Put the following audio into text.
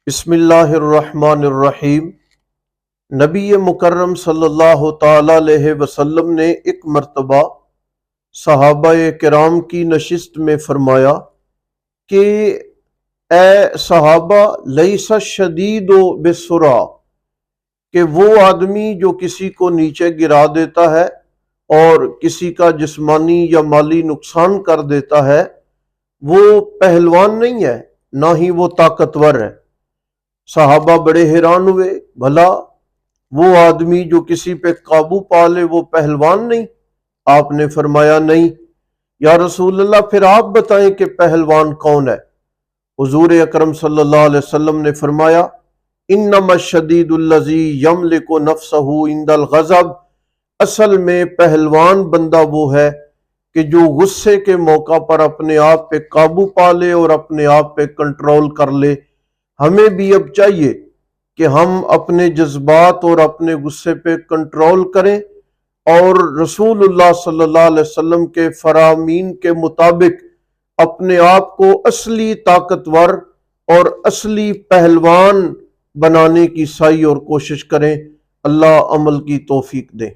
بسم اللہ الرحمن الرحیم۔ نبی مکرم صلی اللہ تعالی علیہ وسلم نے ایک مرتبہ صحابہ کرام کی نشست میں فرمایا کہ اے صحابہ، لیس الشدید بالسرعہ، کہ وہ آدمی جو کسی کو نیچے گرا دیتا ہے اور کسی کا جسمانی یا مالی نقصان کر دیتا ہے، وہ پہلوان نہیں ہے، نہ ہی وہ طاقتور ہے۔ صحابہ بڑے حیران ہوئے، بھلا وہ آدمی جو کسی پہ قابو پا لے وہ پہلوان نہیں؟ آپ نے فرمایا نہیں۔ یا رسول اللہ، پھر آپ بتائیں کہ پہلوان کون ہے؟ حضور اکرم صلی اللہ علیہ وسلم نے فرمایا، انما الشدید الذی یملک نفسہ عند الغضب، اصل میں پہلوان بندہ وہ ہے کہ جو غصے کے موقع پر اپنے آپ پہ قابو پا لے اور اپنے آپ پہ کنٹرول کر لے۔ ہمیں بھی اب چاہیے کہ ہم اپنے جذبات اور اپنے غصے پہ کنٹرول کریں اور رسول اللہ صلی اللہ علیہ وسلم کے فرامین کے مطابق اپنے آپ کو اصلی طاقتور اور اصلی پہلوان بنانے کی سعی اور کوشش کریں۔ اللہ عمل کی توفیق دے۔